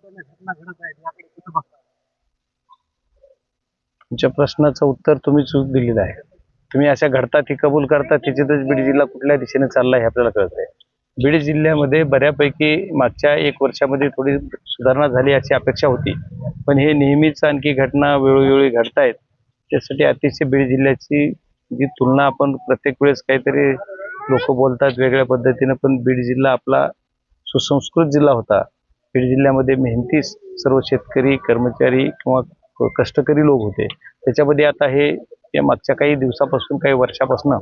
घटना घडत आहेत याकडे कसं बघता? तुमच्या प्रश्नाचं उत्तर तुम्ही चूक दिलेलं आहे. तुम्ही अशा घडतात ही कबूल करता, त्याच्यातच बीड जिल्हा कुठल्या दिशेने चालला हे आपल्याला कळतंय. बीड जिल्ह्यामध्ये बऱ्यापैकी मागच्या 1 वर्षामध्ये थोडी सुधारणा झाली अशी अपेक्षा होती, पण हे नेहमीच आणखी घटना वेळोवेळी घडतायत. त्यासाठी अतिशय बीड जिल्ह्याची जी तुलना आपण प्रत्येक वेळेस काहीतरी लोक बोलतात वेगळ्या पद्धतीनं, पण बीड जिल्हा आपला सुसंस्कृत जिल्हा होता. बीड जिल्ह्यामध्ये मेहनती सर्व शेतकरी, कर्मचारी किंवा कष्टकरी लोक होते. त्याच्यामध्ये आता हे या मागच्या काही दिवसापासून, काही वर्षापासून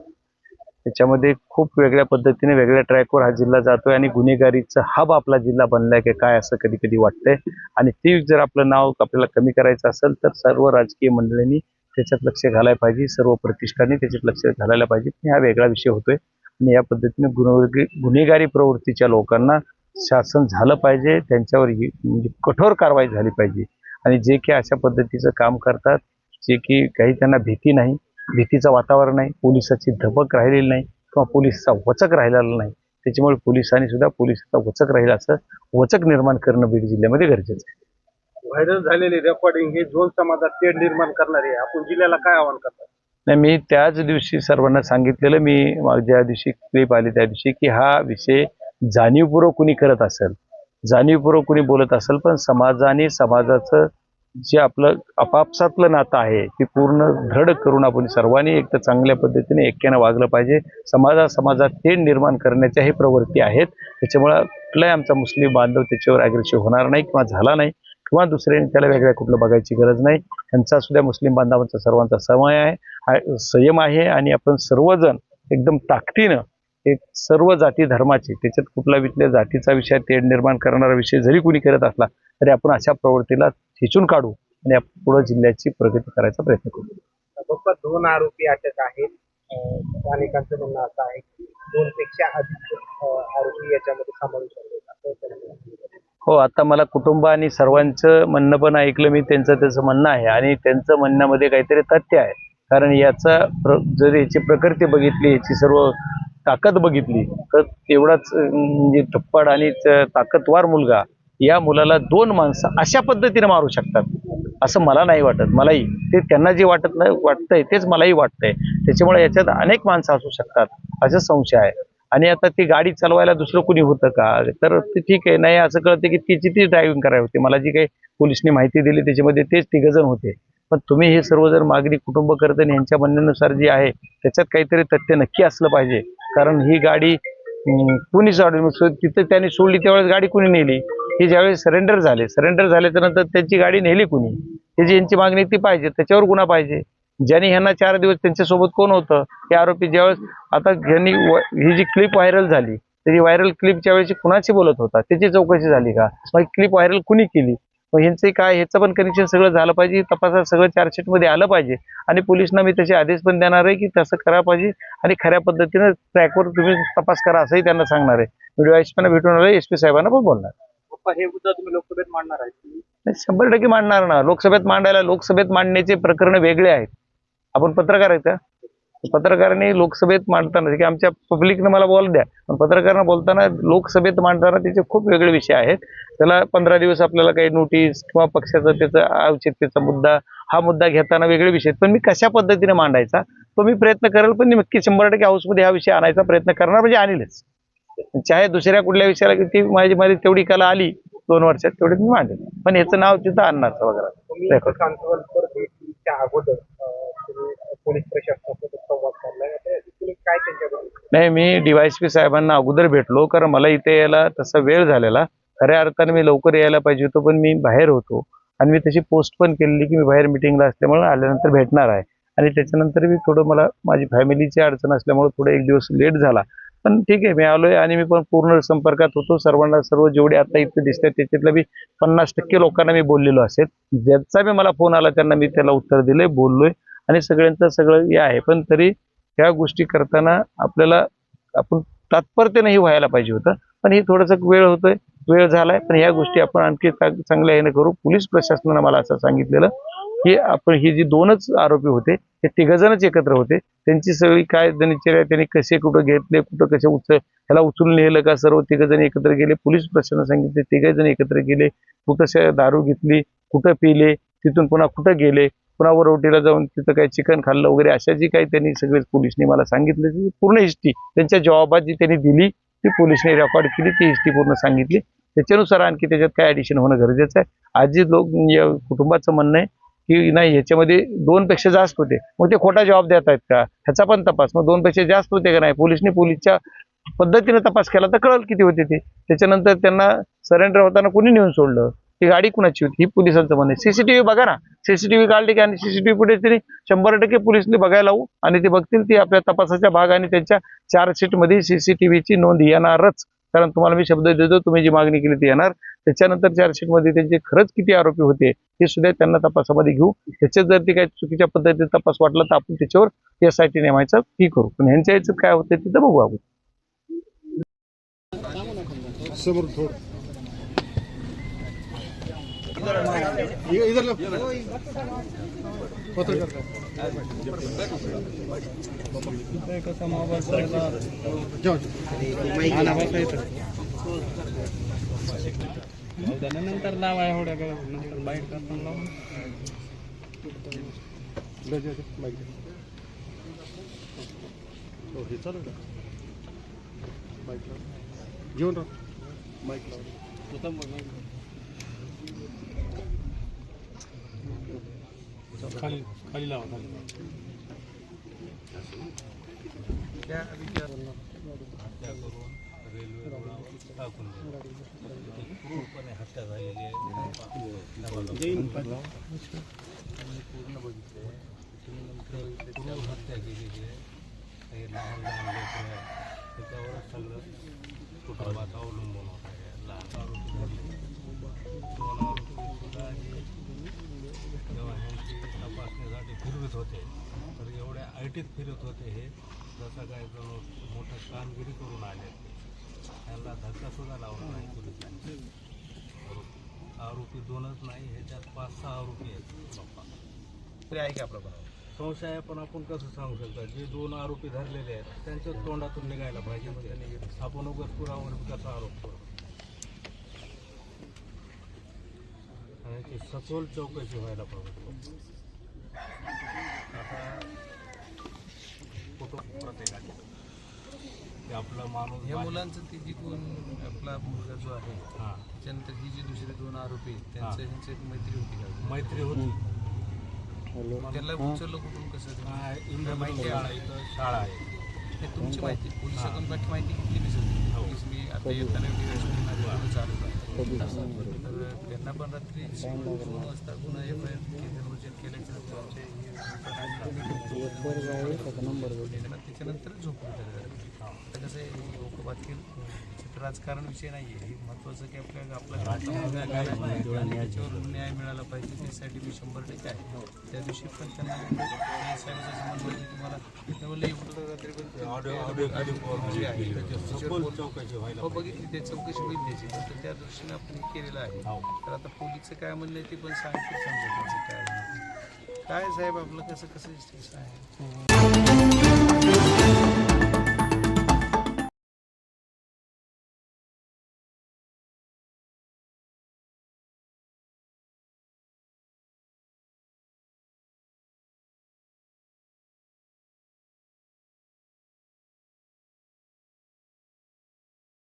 त्याच्यामध्ये खूप वेगळ्या पद्धतीने वेगळ्या ट्रॅकवर हा जिल्हा जातोय आणि गुन्हेगारीचा हब आपला जिल्हा बनलाय की काय असं कधी कधी वाटतंय. आणि ती जर आपलं नाव आपल्याला कमी करायचं असेल तर सर्व राजकीय मंडळींनी त्याच्यात लक्ष घालायला पाहिजे, सर्व प्रतिष्ठांनी त्याच्यात लक्ष घालायला पाहिजे. हा वेगळा विषय होतोय आणि या पद्धतीने गुन्हेगारी प्रवृत्तीच्या लोकांना शासन झालं पाहिजे, त्यांच्यावर म्हणजे कठोर कारवाई झाली पाहिजे. आणि जे की अशा पद्धतीचं काम करतात, जे की काही त्यांना भीती नाही, भीतीचं वातावरण नाही, पोलिसाची धमक राहिलेली नाही किंवा पोलिसचा वचक राहिलेला नाही, त्याच्यामुळे पोलिसांनी सुद्धा पोलिसाचा वचक राहील असं वचक निर्माण करणं बीड जिल्ह्यामध्ये गरजेचं आहे. व्हायरल झालेली रेकॉर्डिंग हे झोन समाजात तेढ निर्माण करणार आहे. आपण जिल्ह्याला काय आवाहन करतात? नाही, मी त्याच दिवशी सर्वांना सांगितलेलं, मी ज्या दिवशी क्लिप आली त्या दिवशी, की हा विषय जाणीवपूर्वक कुणी करत असेल, जाणीवपूर्वक कुणी बोलत असेल, पण समाजाने समाजाचं जे आपलं आपापसातलं नातं आहे ते पूर्ण दृढ करून आपण सर्वांनी एक तर चांगल्या पद्धतीने एक्यानं वागलं पाहिजे. समाजात तेढ निर्माण करण्याच्या हे प्रवृत्ती आहेत. त्याच्यामुळं कुठलाही आमचा मुस्लिम बांधव त्याच्यावर ॲग्रेसिव्ह होणार नाही किंवा झाला नाही किंवा दुसऱ्याने त्याला वेगळ्या कुठलं बघायची गरज नाही. त्यांचा सुद्धा मुस्लिम बांधवांचा सर्वांचा संयम आहे आणि आपण सर्वजण एकदम ताकदीनं एक सर्व जाती धर्माचे, त्याच्यात कुठला विकल्या जातीचा विषय, तेढ निर्माण करणारा विषय जरी कुणी करत असला तरी आपण अशा प्रवृत्तीला हिचून काढू आणि पुढे जिल्ह्याची प्रगती करायचा प्रयत्न करू. फक्त 2 आरोपी अटक आहेत. अनेकांचं म्हणणं असं आहे की 2 पेक्षा अधिक आरोपी याच्यामध्ये समावेश आहेत. हो, आता मला कुटुंब आणि सर्वांचं म्हणणं पण ऐकलं मी, त्याचं म्हणणं आहे आणि त्यांचं म्हणण्यामध्ये काहीतरी तथ्य आहे. कारण याचा जर याची प्रकृती बघितली, याची सर्व ताकद बघितली तर एवढाच म्हणजे थप्पड आणि ताकदवार मुलगा, या मुलाला 2 माणसं अशा पद्धतीने मारू शकतात असं मला नाही वाटत. मलाही ते त्यांना जे वाटतंय तेच मलाही वाटतंय. त्याच्यामुळे याच्यात अनेक माणसं असू शकतात असा संशय आहे. आणि आता ती गाडी चालवायला दुसरं कुणी होतं का, तर ते ठीक आहे. नाही, असं कळतं की ती ड्रायव्हिंग करायला होती. मला जी काही पोलिसनी माहिती दिली त्याच्यामध्ये तेच 3 जण होते. पण तुम्ही हे सर्व जर मागणी कुटुंब करत आणि यांच्या म्हणण्यानुसार जी आहे त्याच्यात काहीतरी तथ्य नक्की असलं पाहिजे. कारण ही गाडी कुणी तिथं त्यांनी सोडली त्यावेळेस गाडी कुणी नेली, ही ज्यावेळेस सरेंडर झाल्याच्या नंतर त्यांची गाडी नेली कुणी, त्याची यांची मागणी ती पाहिजे, त्याच्यावर गुन्हा पाहिजे. ज्यांनी ह्यांना 4 दिवस त्यांच्यासोबत कोण होतं हे आरोपी, ज्यावेळेस आता ज्यांनी ही जी क्लिप व्हायरल झाली त्याची व्हायरल क्लिपच्या वेळेस कुणाशी बोलत होता त्याची चौकशी झाली का, मग क्लिप व्हायरल कुणी केली, मग ह्यांचं काय, ह्याचं पण कनेक्शन सगळं झालं पाहिजे. तपासात सगळं चार्जशीटमध्ये आलं पाहिजे आणि पोलिसांना मी तसे आदेश पण देणार आहे की तसं करा पाहिजे आणि खऱ्या पद्धतीनं ट्रॅकवर तुम्ही तपास करा असंही त्यांना सांगणार आहे. व्हिडिओ एसपीना भेटून आले, एसपी साहेबांना पण बोलणार. हे मुद्दा तुम्ही लोकसभेत मांडणार आहे? 100% मांडणार ना. लोकसभेत मांडण्याचे प्रकरण वेगळे आहेत. आपण पत्रकार आहेत का? पत्रकारांनी लोकसभेत मांडताना की आमच्या पब्लिकनं मला बोल द्या, पण पत्रकारांना बोलताना लोकसभेत मांडताना त्याचे खूप वेगळे विषय आहेत. त्याला 15 दिवस आपल्याला काही नोटीस किंवा पक्षाचा त्याचा औचित्याचा मुद्दा, हा मुद्दा घेताना वेगळे विषय. पण मी कशा पद्धतीने मांडायचा तो मी प्रयत्न करेल, पण नक्की 100% हाऊसमध्ये हा विषय आणायचा प्रयत्न करणार, म्हणजे आणीलच. चाहे दुसऱ्या कुठल्या विषयाला ती माझी तेवढी कला आली 2 वर्षात तेवढी मी मांडेल, पण याचं नाव तिथं आणणार वगैरे. अगोदर पोलीस प्रशासनासोबत संवाद साधलाय, काय त्यांच्याबरोबर? नाही, मी डीवायएसपी साहेबांना अगोदर भेटलो, कारण मला इथे यायला तसा वेळ झालेला. खऱ्या अर्थाने मी लवकर यायला पाहिजे होतो, पण मी बाहेर होतो आणि मी तशी पोस्ट पण केलेली की मी बाहेर मिटिंगला असल्यामुळे आल्यानंतर भेटणार आहे. आणि त्याच्यानंतर मी थोडं, मला माझी फॅमिलीची अडचण असल्यामुळे थोडं 1 दिवस लेट झाला. पण ठीक आहे, मी आलोय आणि मी पण पूर्ण संपर्कात होतो सर्वांना. सर्व जेवढे आता इथे दिसतात त्याच्यातलं मी 50% लोकांना मी बोललेलो असेल. ज्यांचा मी मला फोन आला त्यांना मी त्याला उत्तर दिले, बोललोय आणि सगळ्यांचं सगळं हे आहे. पण तरी ह्या गोष्टी करताना आपल्याला आपण तात्पर्यतेनंही व्हायला पाहिजे होतं, पण ही थोडंसं वेळ झालाय. पण ह्या गोष्टी आपण आणखी चांगल्या याने करू. पोलीस प्रशासनानं मला असं सांगितलेलं की आपण ही जी 2च आरोपी होते हे 3 जणच एकत्र होते. त्यांची सगळी काय दिनचर्या, त्यांनी कसे कुठं घेतले, कुठं कसे ह्याला उचलून नेलं का, सर्व 3 जण एकत्र गेले. पोलीस प्रशासनानं सांगितले 3 जण एकत्र गेले. कुठं दारू घेतली, कुठं पिले, तिथून पुन्हा कुठं गेले, पुन्हा वरवटीला जाऊन तिथं काही चिकन खाल्लं वगैरे, अशा जी काही त्यांनी सगळे पोलिसनी मला सांगितलं ती पूर्ण हिस्ट्री त्यांच्या जबाबात जी त्यांनी दिली ती पोलिसने रेकॉर्ड केली, ती हिस्ट्री पूर्ण सांगितली. त्याच्यानुसार आणखी त्याच्यात काय ॲडिशन होणं गरजेचं आहे. आज जे लोक या कुटुंबाचं म्हणणं आहे की नाही ह्याच्यामध्ये 2पेक्षा जास्त होते, मग ते खोटा जबाब देत आहेत का, ह्याचा पण तपास. मग 2पेक्षा जास्त होते का नाही, पोलिसच्या पद्धतीने तपास केला तर कळलं किती होते ते. त्याच्यानंतर त्यांना सरेंडर होताना कुणी नेऊन सोडलं, ती गाडी कुणाची होती, ही पोलिसांचं म्हणणं आहे. सीसीटीव्ही बघा ना, सीसीटीव्ही काढले की आणि सीसीटीव्ही फुटेज तरी 100% पोलिसने बघायला लावू आणि ते बघतील ती आपल्या तपासाच्या भाग आणि त्यांच्या चार्जशीटमध्ये सीसीटीव्हीची नोंद येणारच. कारण तुम्हाला मी शब्द देतो, तुम्ही जी मागणी केली ती येणार. त्याच्यानंतर चार्जशीटमध्ये त्यांचे खरंच किती आरोपी होते हे सुद्धा त्यांना तपासामध्ये घेऊ. त्याच्यात जर ते काही चुकीच्या पद्धतीने तपास वाटला तर आपण त्याच्यावर SIT नेमायचा ही करू. पण ह्यांच्या याच्यात काय होतं तिथं बघू आपण. इधर लो पत्रकार कसा मोबाईल नंतर लावा एवढ्या नंतर बाईट करताना लावून हे चालू का बाईक लाव घेऊन राहा बाईक लाव खाली खाली लावा पूर्णपणे हत्या झालेली आहे. पूर्ण बघितले पूर्ण हत्या केलेली आहे. काही लहान लहान लेकरं आहे, त्याच्यावरच सगळं कुटुंबात अवलंबून होत आहे. लहान आरोपी झाले, 2 आरोपी सुद्धा जेव्हा ह्यांची तपासणीसाठी फिरवत होते तर एवढ्या ऐटीत फिरत होते हे जसं काय जण मोठं कामगिरी करून आले. त्यांना धक्का सुद्धा लावला नाही पोलिसांनी. आरोपी 2च नाही, ह्याच्यात 5-6 आरोपी आहेत. तरी आहे का प्रकार संशय आहे, पण आपण कसं सांगू शकता. जे 2 आरोपी धरलेले आहेत त्यांच्या तोंडातून निघायला पाहिजे. आपण उगाच पुरावर कसा आरोप करू. आणि सखोल चौकशी व्हायला पाहिजे. आता फोटो प्रत्येकाचे ते आपला माणूस या मुलांचं ती जी कोण आपला मुलगा जो आहे त्याच्यानंतर ही जी दुसरे 2 आरोपी त्यांचं ह्यांची एक मैत्री होती का? मैत्री होती. त्याला उचललं कुठून कसं माहिती इथं शाळा आहे. हे तुमची माहिती पोलिसांकडून बाकी माहिती घेतली दिसत पोलीस मी आता येताना चालू तर त्यांना पण रात्री 2 वाजता पुन्हा FIR केल्याच्या त्याच्यानंतर झोपलं. आता कसं आहे लोकबातमी राजकारण विषय नाही आहे. महत्त्वाचं की आपल्या त्याच्यावर न्याय मिळाला पाहिजे. त्यासाठी मी 100% आहे. त्या दिवशी पण त्यांना बघितली ते चौकशी होईल त्याची, तर त्या दृष्टीने आपण केलेलं आहे. तर आता पोलीसचं काय म्हणणं आहे ते पण सांगितलं समजा काय साहेब आपलं कसं आहे.